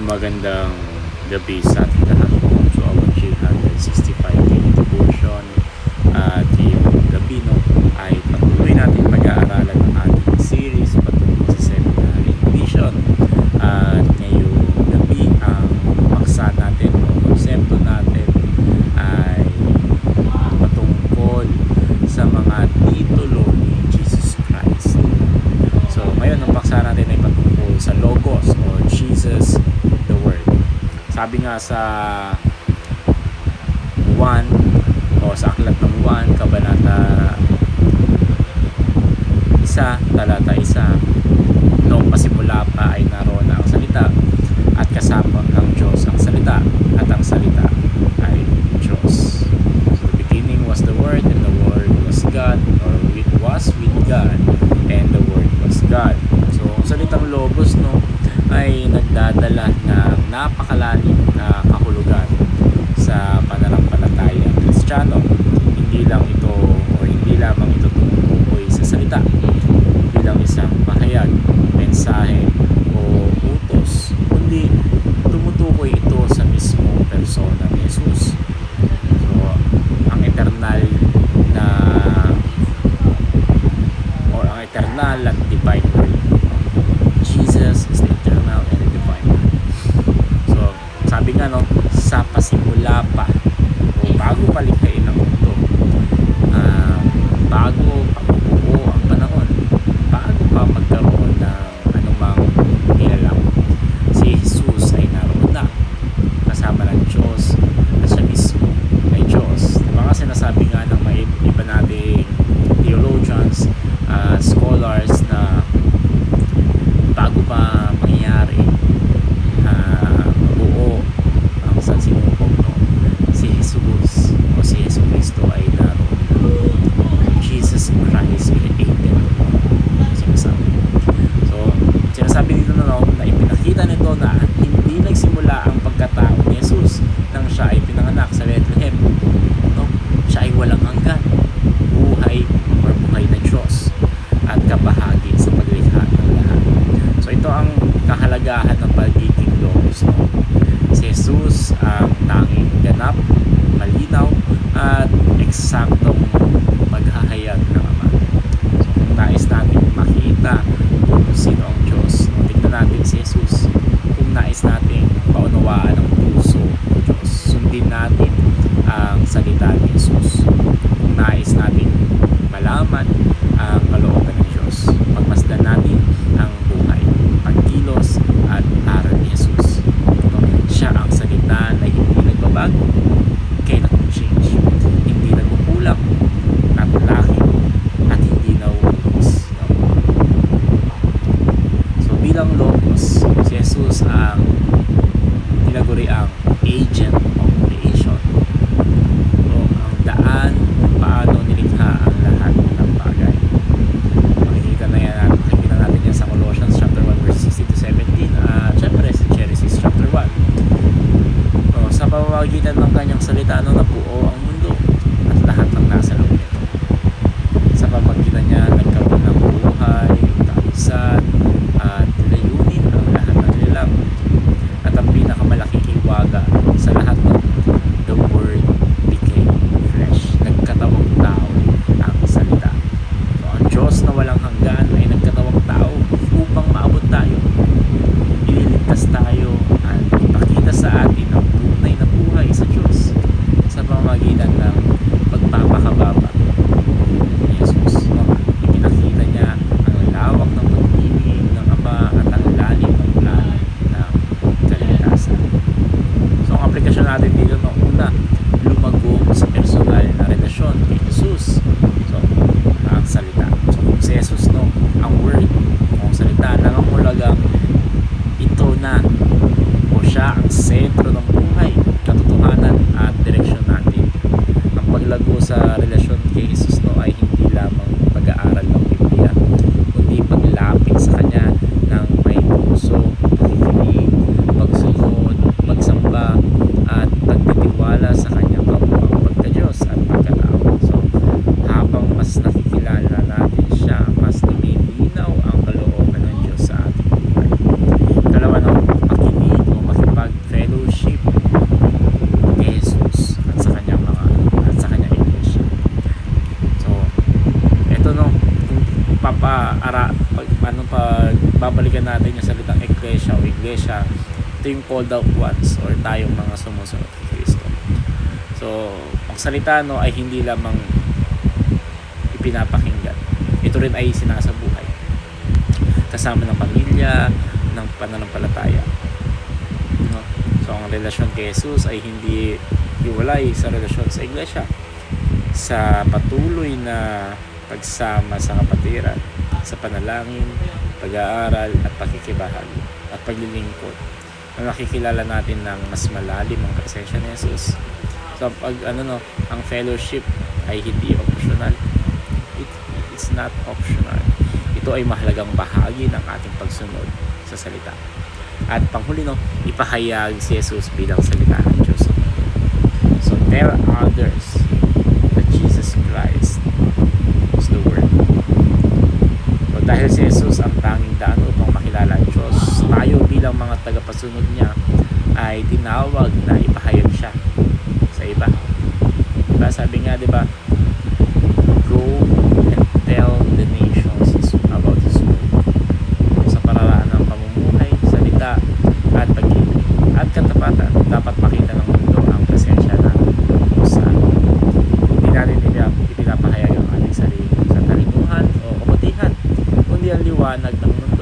Magandang gabi sa ating lahat. Welcome to our 365 daily devotion. At ngayong gabi ay patuloy natin pag-aaralan ng ating series patungkol sa seminary mission. At ngayong gabi ang paksa natin o konsepto natin ay patungkol sa mga titulo ni Jesus Christ. So ngayon ang paksa natin ay patungkol sa Logos o Jesus the Word. Sabi nga sa 1 o sa aklat ng 1, kabanata 1, talata 1, noong pasimula pa ay naroon na ang salita at kasama ng Diyos ang salita at ang salita ay Diyos. So the beginning was the Word and the Word was God, or it was with God and the Word was God. So ang salitang Logos ay nagdadala ng napakalalim na kahulugan sa pananampalatayang Kristiyano. Hindi lamang ito tumutukoy sa salita bilang isang pahayag, mensahe o utos, kundi tumutukoy ito sa mismong persona ni Jesus. So ang eternal at divine word. Jesus is the eternal and the divine word. So, sabi nga sa pasimula pa o bago palikhain ang mundo, bago pabubuo ang panahon, bago pa magkaroon ng anumang nilalang, si Jesus ay naroon na kasama ng Diyos at siya mismo ay Diyos. Mga sinasabi nga ng may iba nating theologians, scholars na bago pa mangyari mabuo ang sansinukob si Jesus o si Jesu Cristo ay naroon. Jesus Christ created sinasabi. So sinasabi dito na ipinakita nito na hindi nagsimula ang pagkatao ni Jesus nang siya ay pinanganak sa Bethlehem. Siya ay walang hanggan, buhay na Diyos at kabahagi sa paglikha ng lahat. So ito ang kahalagahan ng pagiging Logos. Si Jesus ang tanging ganap, malinaw at eksaktong maghahayag ng Ama. So kung nais natin makita kung sino ang Diyos, tignan natin si Jesus. Kung nais natin maunawaan ang puso ng Diyos, sundin natin ang salita ni Jesus. Kung nais natin malaman ang kalooban ng Diyos, pagmasdan natin ang buhay, pagkilos at aral ni Jesus. Siya ang salita na hindi nagbabago, cannot change, hindi nagkukulang, not lacking, at hindi nauubos. So bilang Logos, si Jesus ang tinaguri ang agent of creation. So ang daan kung paano nilikha ang lahat ng bagay. Makikita natin yan sa Colossians chapter 1 verse 16 to 17 at syempre sa Genesis chapter 1. So, sa pamamagitan ng kanyang salita nabuo ang mundo at lahat ng nasa loob nito. Sa pamamagitan niya nagkaroon ng buhay, kaayusan at layunin ang lahat ng nilalang. At ang pinakamalaking hiwaga sa lahat the Word became flesh. Nagkatawang tao ang salita. So, ang Diyos na walang hanggan ay nagkatawang tao upang maabot tayo. Ililigtas tayo at ipakita sa atin ang tunay na buhay sa Diyos sa pamamagitan ng pagpapakababa ni Jesus. Ipinakita niya ang lawak ng pag-ibig ng Ama at ang lalim ng plano ng kaligtasan. So ang aplikasyon natin dito una, lumago sa personal na relasyon kay Jesus. So ang salita. So kung si Jesus ang word, ang salita, nangangulagang ito na o siya ang sentro ng buhay, katotohanan at direksyon natin. Ang paglago sa relasyon kay Jesus ay hindi lamang pag-aaral ng Biblia, kundi paglapit sa Kanya ng may puso, pakikinig, pagsunod, pagsamba at pagtitiwala sa Kanyang kabuuang pagka-Diyos at pagkatao. So habang mas nakikilala natin siya, mas lumilinaw ang kalooban ng Diyos sa ating buhay. Dalawa, makinig o eklesia o iglesia, ito yung called out ones or tayong mga sumusunod kay Kristo. So, ang salita ay hindi lamang ipinapakinggan. Ito rin ay sinasabuhay. Kasama ng pamilya, ng pananampalataya. No? So, ang relasyon kay Jesus ay hindi hiwalay sa relasyon sa iglesia. Sa patuloy na pagsama sa kapatiran, sa panalangin, pag-aaral at pakikibahagi at paglilingkod, na nakikilala natin ng mas malalim ang presensya ni Jesus. So ang fellowship ay hindi optional. It's not optional. Ito ay mahalagang bahagi ng ating pagsunod sa salita. At panghuli, ipahayag si Jesus bilang salita ng Diyos. So tell others that Jesus Christ is the Word. So dahil si Jesus ang tanging daan upang makilala ang Diyos, tayo bilang mga tagapasunod niya ay tinawag na ipahayag siya sa iba. Diba? Sabi nga, diba, go and tell the nations about His Word. Sa pararaan ng pamumuhay, salita, at pag-ibig at katapatan, dapat makita ng mundo ang presensya ng Diyos sa atin. Hindi natin ipinapahayag ang ating sarili sa talinuhan o kabutihan, kundi ang liwanag ng mundo